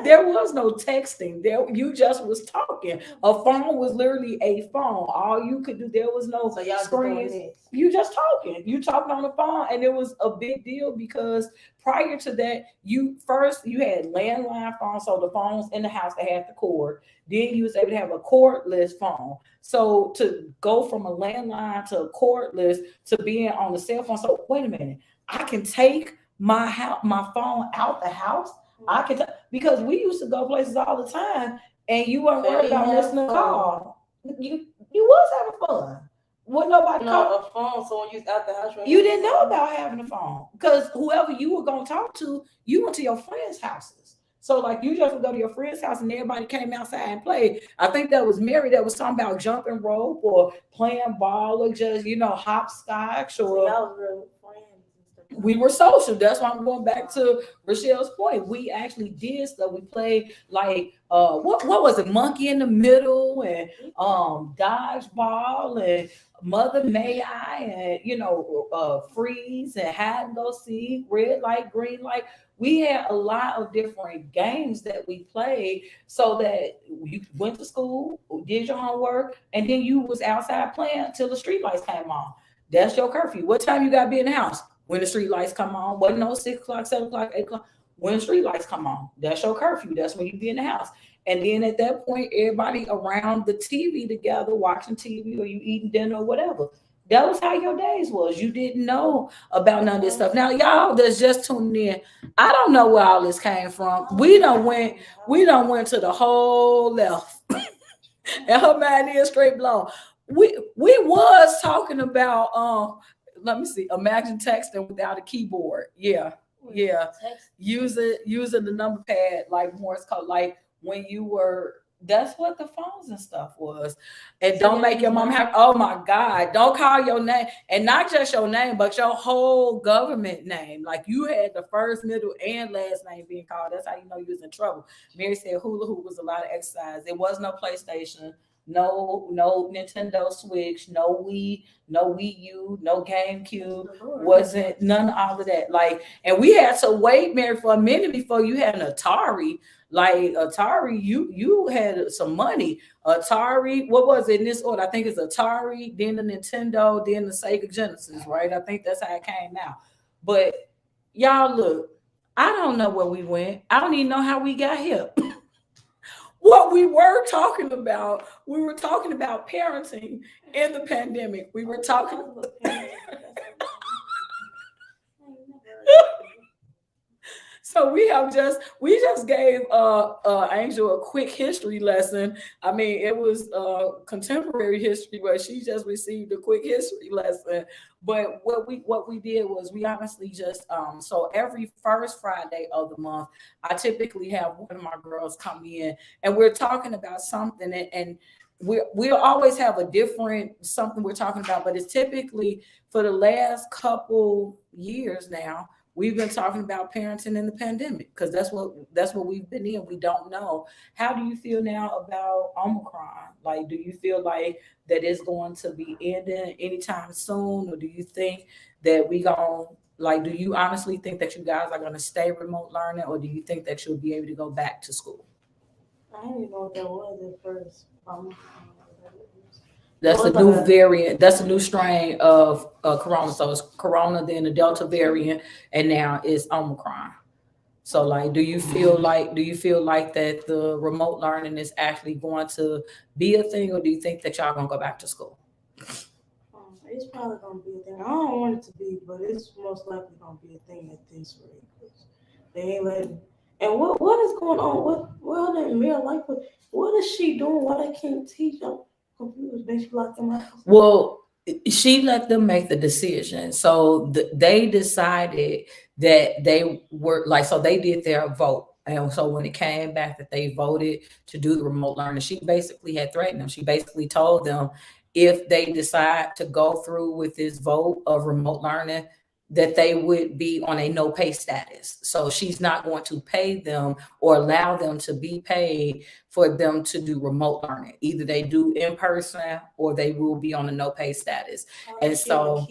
There was no texting. You just was talking. A phone was literally a phone. All you could do, there was no screens. You just talking. You talking on the phone, and it was a big deal because prior to that, you had landline phones, so the phones in the house that had the cord. Then you was able to have a cordless phone. So to go from a landline to a cordless to being on the cell phone. So wait a minute, I can take my phone out the house. I can because we used to go places all the time, and you weren't worried about missing a call. You was having fun. What nobody a phone. So when you was out the house, you didn't know about having a phone because whoever you were gonna talk to, you went to your friends' houses. So like you just would go to your friend's house and everybody came outside and played. I think that was Mary that was talking about jumping rope or playing ball or just hopscotch or. So we were social. That's why I'm going back to Rochelle's point. We actually did stuff. We played like what was it? Monkey in the Middle and dodgeball and Mother May I and freeze and hide and go seek, red light, green light. We had a lot of different games that we played so that you went to school, did your homework, and then you was outside playing until the street lights came on. That's your curfew. What time you got to be in the house? When the street lights come on. Wasn't no 6 o'clock, 7 o'clock, 8 o'clock. When the street lights come on, that's your curfew. That's when you be in the house. And then at that point, everybody around the TV together, watching TV or you eating dinner or whatever. That was how your days was. You didn't know about none of this stuff. Now, y'all that's just tuning in, I don't know where all this came from. We done went to the whole left. And her mind is straight blown. We was talking about let me see. Imagine texting without a keyboard. Yeah. Using the number pad like Morse code. Like when you were That's what the phones and stuff was. And don't make your mom have, oh my God, don't call your name. And not just your name, but your whole government name. Like you had the first, middle, and last name being called. That's how you know you was in trouble. Mary said hula hoop was a lot of exercise. There was no PlayStation, no Nintendo Switch, no Wii U, no GameCube. Wasn't none of all of that. Like, and we had to wait, Mary, for a minute before you had an Atari. Like Atari, you had some money. Atari, what was it in this order? I think it's Atari, then the Nintendo, then the Sega Genesis, right? I think that's how it came out. But y'all look, I don't know where we went. I don't even know how we got here. What we were talking about parenting in the pandemic. We were talking. So we just gave Angel a quick history lesson. I mean, it was contemporary history, but she just received a quick history lesson. But what we did was we honestly just so every first Friday of the month, I typically have one of my girls come in and we're talking about something, and we'll always have a different something we're talking about, but it's typically for the last couple years now we've been talking about parenting in the pandemic because that's what we've been in. We don't know. How do you feel now about Omicron? Like, do you feel like that it's going to be ending anytime soon, or do you think that we going like? Do you honestly think that you guys are going to stay remote learning, or do you think that you'll be able to go back to school? I didn't even know what that was at first. That's the new variant. That's a new strain of corona. So it's corona, then the Delta variant, and now it's Omicron. So like, do you feel like that the remote learning is actually going to be a thing, or do you think that y'all gonna go back to school? It's probably gonna be a thing. I don't want it to be, but it's most likely gonna be a thing at this rate. 'Cause they ain't letting. And what is going on? What in real life? What is she doing? Why they can't teach? I'm confused. They should lock them out. Well, she let them make the decision. So they decided that they were like, so they did their vote. And so when it came back that they voted to do the remote learning, she basically had threatened them. She basically told them if they decide to go through with this vote of remote learning, that they would be on a no pay status. So she's not going to pay them or allow them to be paid for them to do remote learning. Either they do in person or they will be on a no pay status. And so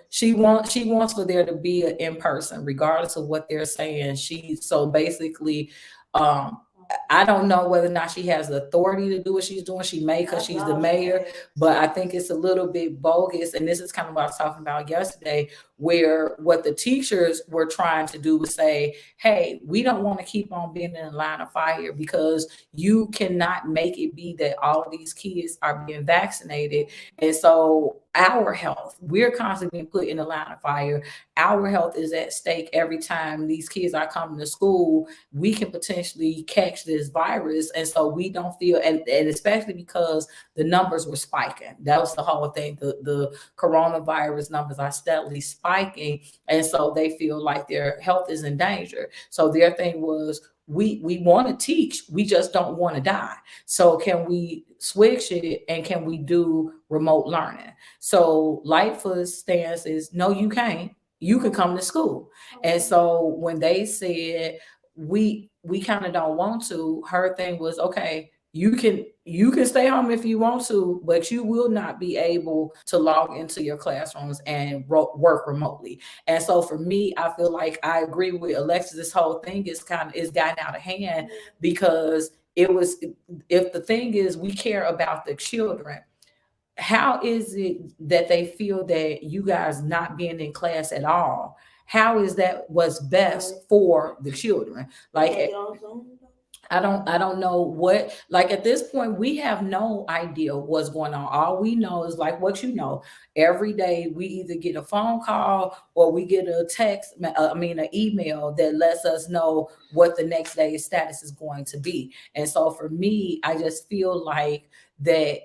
she wants for there to be an in person, regardless of what they're saying. So basically, um, I don't know whether or not she has the authority to do what she's doing. She may because she's the mayor, but I think it's a little bit bogus. And this is kind of what I was talking about yesterday, where what the teachers were trying to do was say, hey, we don't want to keep on being in a line of fire because you cannot make it be that all of these kids are being vaccinated. And so our health, we're constantly being put in a line of fire. Our health is at stake every time these kids are coming to school. We can potentially catch this virus. And so we don't feel, and especially because the numbers were spiking. That was the whole thing. The coronavirus numbers are steadily spiking. And so they feel like their health is in danger. So their thing was, we want to teach, we just don't want to die. So can we switch it and can we do remote learning? So Lightfoot's stance is no, you can't. You can come to school. And so when they said we kind of don't want to, her thing was okay, you can stay home if you want to, but you will not be able to log into your classrooms and work remotely. And so for me, I feel like I agree with Alexis. This whole thing is gotten out of hand because it was, if the thing is we care about the children, how is it that they feel that you guys not being in class at all? How is that what's best for the children? Like I don't know what, like at this point we have no idea what's going on. All we know is like what you know. Every day we either get a phone call or we get a text, an email that lets us know what the next day's status is going to be. And so for me, I just feel like that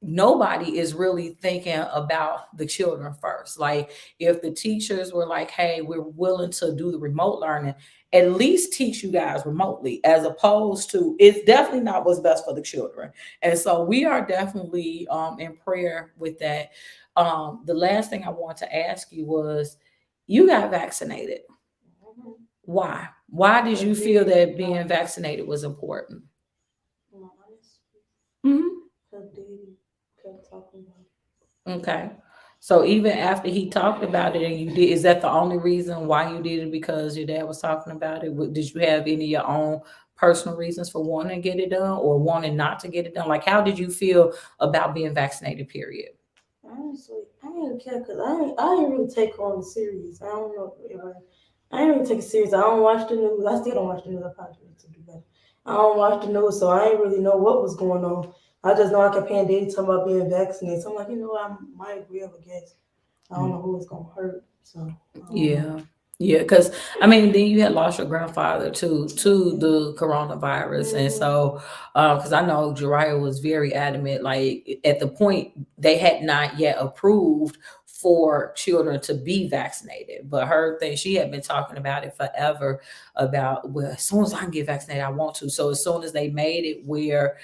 nobody is really thinking about the children first. Like if the teachers were like, hey, we're willing to do the remote learning, at least teach you guys remotely, as opposed to it's definitely not what's best for the children. And so we are definitely in prayer with that. The last thing I want to ask you was, you got vaccinated. Mhm. Why did you Cause feel Daddy, that being vaccinated was important? my honest, Hmm. cause Daddy kept talking about it. Okay. So even after he talked about it and you did, is that the only reason why you did it, because your dad was talking about it? Did you have any of your own personal reasons for wanting to get it done or wanting not to get it done? Like, how did you feel about being vaccinated, period? Honestly, I didn't care because I didn't really take on the series. I don't know if I didn't really take it serious. I don't watch the news. I still don't watch the news. I probably need to do better. I don't watch the news, so I didn't really know what was going on. I just know I kept hearing Daddy talking about being vaccinated. So I'm like, I might agree, I guess. I don't know who it's gonna hurt, so I don't know. Yeah. Yeah, because I mean, then you had lost your grandfather to Yeah. the coronavirus, and Hmm. so because I know Jariah was very adamant, like at the point they had not yet approved for children to be vaccinated, but her thing, she had been talking about it forever, about, well, as soon as I can get vaccinated, I want to. So as soon as they made it where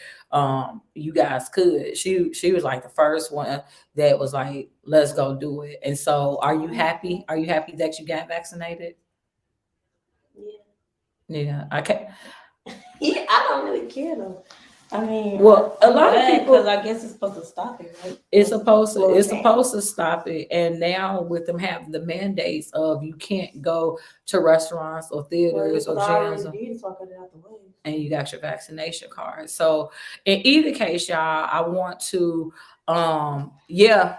you guys could, she was like the first one that was like, let's go do it. And so are you happy? Are you happy that you got vaccinated? Yeah. Yeah. Okay. Yeah, I don't really care though. I mean, Well, a I'm lot of glad because people, I guess it's supposed to stop it, right? it's Or supposed to slow it it's down. supposed to stop it. And now with them having the mandates of you can't go to restaurants or Well, yeah, theaters or because I gyms, already did, so I got it out the way. and you got your vaccination card. So in either case, y'all, I want to yeah,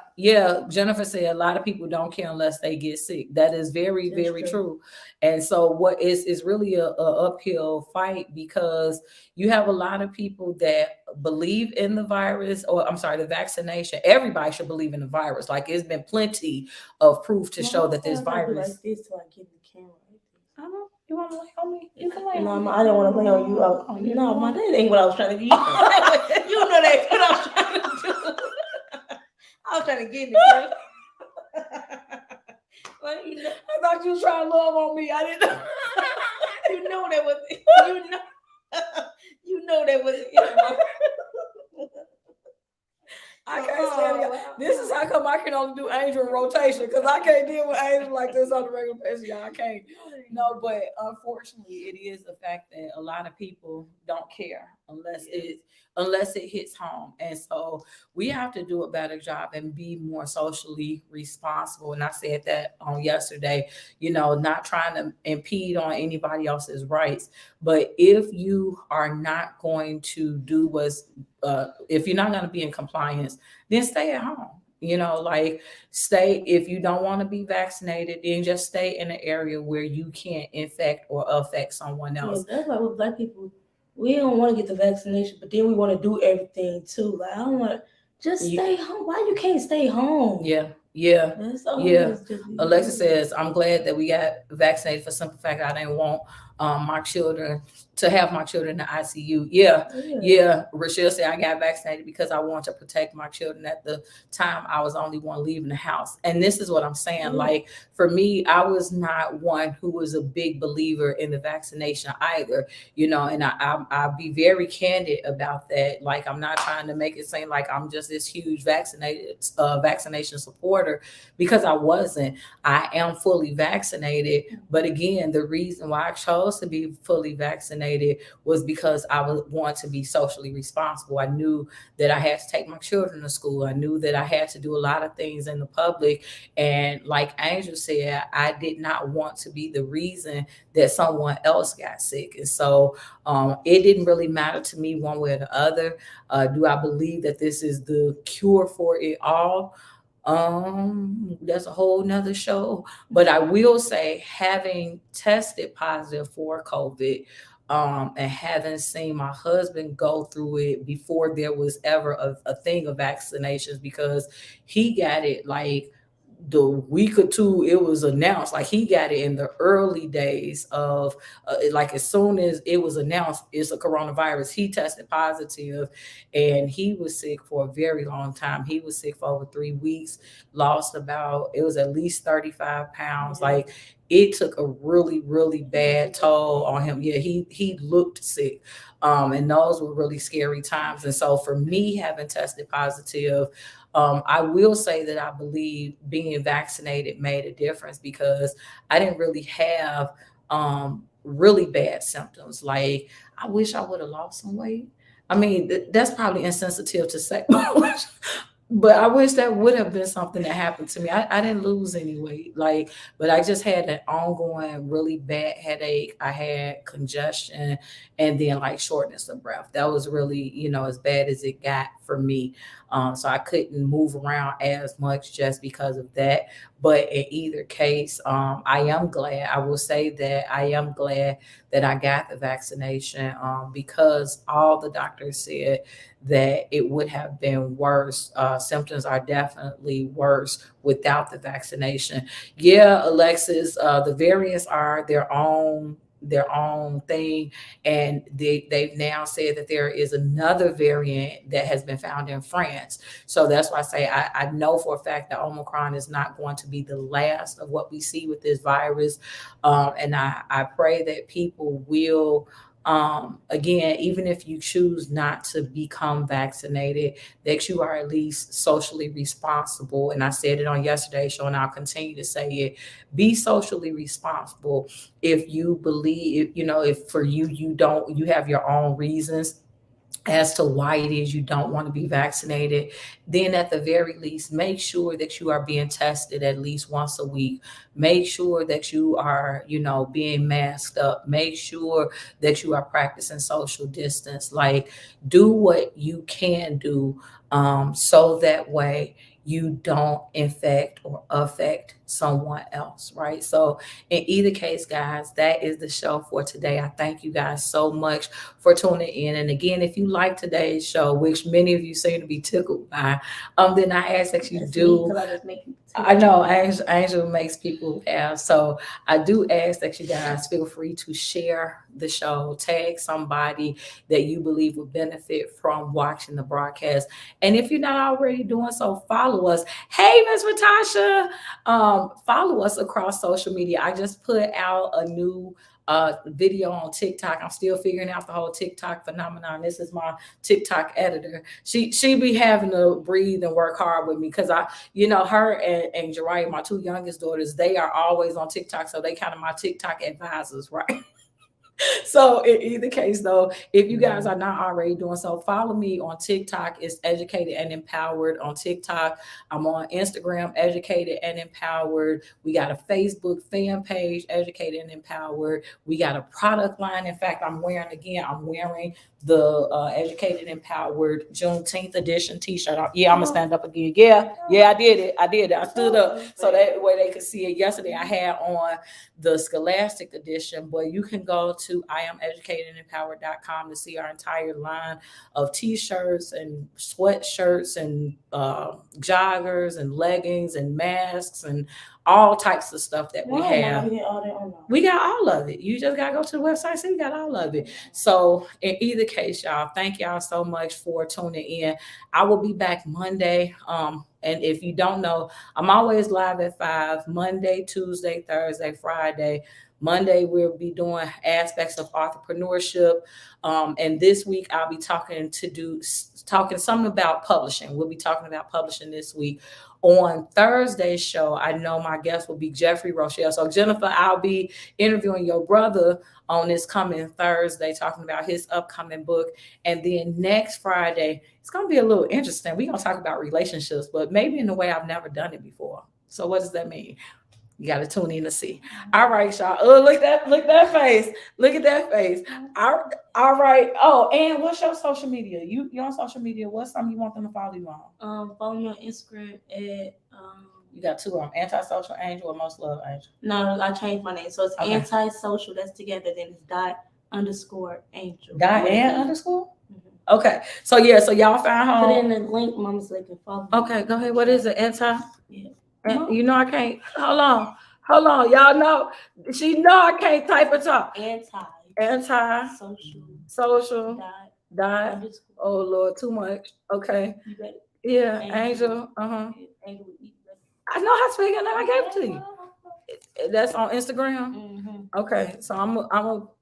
Jennifer said a lot of people don't care unless they get sick. That is very, That's very true. true. And so what is really a uphill fight, because you have a lot of people that believe in the virus, or I'm sorry, the vaccination. Everybody should believe in the virus. Like it's been plenty of proof to Well, show how that this far I gotta do virus. like this till I get in the camera like this? I don't. You want to lay on me? You can lay No, on me. I didn't want to play on you. Oh, you No, don't my want that ain't what I was trying to do. You know that's what I was trying to do. I was trying to get in the camera. Well, I thought you was trying to love on me. I didn't know. you know that was you know you know that was I can't stand y'all. This is how come I can only do angel rotation, because I can't deal with angels like this on the regular basis. Y'all, I can't. No, but unfortunately, it is the fact that a lot of people don't care unless it hits home, and so we have to do a better job and be more socially responsible. And I said that on yesterday. Not trying to impede on anybody else's rights, but if you are not going to do what's if you're not going to be in compliance, then stay at home. Like, stay. If you don't want to be vaccinated, then just stay in an area where you can't infect or affect someone Yeah, else. that's like with black people. We don't want to get the vaccination, but then we want to do everything too. Like I don't want to just You- stay home. Why you can't stay home? Yeah, yeah, That's yeah. always just be Alexa weird. says, I'm glad that we got vaccinated for simple fact I didn't want my children to have my children in the ICU. Yeah, Yeah. yeah. Rochelle said I got vaccinated because I want to protect my children. At the time, I was only one leaving the house. And this is what I'm saying. Yeah. Like, for me, I was not one who was a big believer in the vaccination either, and I'll be very candid about that. Like, I'm not trying to make it seem like I'm just this huge vaccination supporter, because I wasn't. I am fully vaccinated. But again, the reason why I chose to be fully vaccinated was because I would want to be socially responsible. I knew that I had to take my children to school. I knew that I had to do a lot of things in the public. And like Angel said, I did not want to be the reason that someone else got sick. And so it didn't really matter to me one way or the other. Do I believe that this is the cure for it all? That's a whole nother show. But I will say, having tested positive for COVID, and having seen my husband go through it before there was ever a thing of vaccinations, because he got it like the week or two it was announced, like he got it in the early days of like as soon as it was announced it's a coronavirus, he tested positive, and he was sick for a very long time. He was sick for over 3 weeks, lost about, it was at least 35 pounds. Like it took a really, really bad toll on him. Yeah, he looked sick. And those were really scary times. And so for me, having tested positive, I will say that I believe being vaccinated made a difference because I didn't really have really bad symptoms. Like I wish I would have lost some weight. I mean, that's probably insensitive to say, but I wish that would have been something that happened to me. I didn't lose any weight, like, but I just had an ongoing really bad headache. I had congestion and then like shortness of breath. That was really, as bad as it got for me. So I couldn't move around as much just because of that. But in either case, I am glad. I will say that I am glad that I got the vaccination because all the doctors said that it would have been worse. Symptoms are definitely worse without the vaccination. Yeah, Alexis, the variants are their own thing, and they've now said that there is another variant that has been found in France. So that's why I say I know for a fact that Omicron is not going to be the last of what we see with this virus. And I pray that people will, again, even if you choose not to become vaccinated, that you are at least socially responsible. And I said it on yesterday's show, and I'll continue to say it. Be socially responsible. If you believe, if for you have your own reasons as to why it is you don't want to be vaccinated, then at the very least, make sure that you are being tested at least once a week. Make sure that you are, being masked up. Make sure that you are practicing social distance. Like, do what you can do so that way you don't infect or affect someone else, right? So, in either case, guys, that is the show for today. I thank you guys so much for tuning in. And again, if you like today's show, which many of you seem to be tickled by, then I ask that you That's do. because I just make people I know Angel makes people laugh. So I do ask that you guys feel free to share the show, tag somebody that you believe would benefit from watching the broadcast. And if you're not already doing so, follow us. Hey, Miss Natasha, follow us across social media. I just put out a new video on TikTok. I'm still figuring out the whole TikTok phenomenon. This is my TikTok editor. She be having to breathe and work hard with me because her and Jariah, my two youngest daughters, they are always on TikTok. So they kind of my TikTok advisors, right? So in either case, though, if you guys are not already doing so, follow me on TikTok. It's Educated and Empowered on TikTok. I'm on Instagram, Educated and Empowered. We got a Facebook fan page, Educated and Empowered. We got a product line. In fact, I'm wearing the Educated and Empowered Juneteenth edition T-shirt. Yeah, I'm gonna stand up again. Yeah, I did it. I stood up so that way they could see it. Yesterday, I had on the Scholastic edition, but you can go to IamEducatedandEmpowered.com to see our entire line of T-shirts and sweatshirts and joggers and leggings and masks and all types of stuff that we have. We got all of it. You just gotta go to the website, see, we got all of it. So in either case, y'all, thank y'all so much for tuning in. I will be back Monday. And if you don't know, I'm always live at 5, Monday, Tuesday, Thursday, Friday. Monday, we'll be doing aspects of entrepreneurship. And this week, I'll be talking something about publishing. We'll be talking about publishing this week. On Thursday's show, I know my guest will be Jeffrey Rochelle. So, Jennifer, I'll be interviewing your brother on this coming Thursday, talking about his upcoming book. And then next Friday, it's going to be a little interesting. We're going to talk about relationships, but maybe in a way I've never done it before. So what does that mean? You got to tune in to see. All right, y'all. Oh, look at that face. Look at that face. All right. Oh, and what's your social media? You on social media? What's something you want them to follow you on? Follow me on Instagram at You got two of them, Antisocial Angel or Most Love Angel? No, I changed my name. So it's okay. Antisocial, that's together, then it's _Angel. Dot and underscore? Mm-hmm. Okay. So y'all found her. Put in the link, Mama, so they can follow me. Okay, go ahead. What is it? Yeah. And you know I can't. Hold on. Y'all know she know I can't type and talk. Anti social dot. Oh Lord, too much. Okay. You got it. Yeah, Angel. Angel. I know how to speak, and I gave it to you. That's on Instagram. Okay, so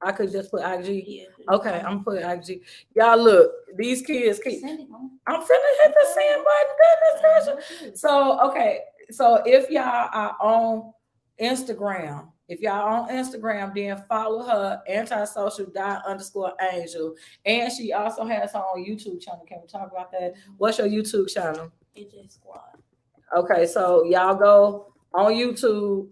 I could just put IG. Yeah. Okay, I'm putting IG. Y'all look, these kids keep. I'm finna hit the send button. Goodness gracious. So okay, so if y'all are on Instagram, then follow her antisocial._angel, and she also has her own YouTube channel. Can we talk about that? What's your YouTube channel? AJ Squad. Okay, so y'all go on YouTube,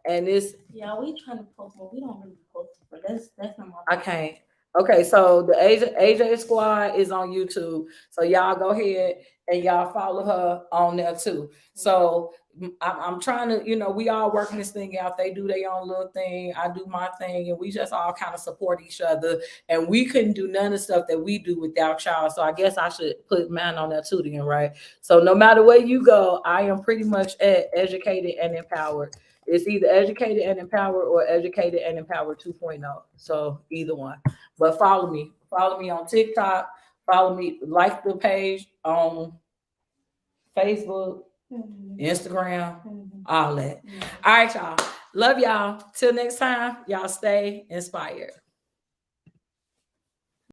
and this. Yeah, we trying to post more. We don't really post, but that's not my. I can't. Okay, so the AJ Squad is on YouTube, so y'all go ahead and y'all follow her on there too. So I'm trying to, we all working this thing out. They do their own little thing, I do my thing, and we just all kind of support each other. And we couldn't do none of the stuff that we do without y'all. So I guess I should put mine on there too, then, right? So no matter where you go, I am pretty much educated and empowered. It's either educated and empowered or educated and empowered 2.0. So either one. But follow me. Follow me on TikTok. Follow me. Like the page on Facebook, Instagram, all that. All right, y'all. Love y'all. Till next time, y'all stay inspired.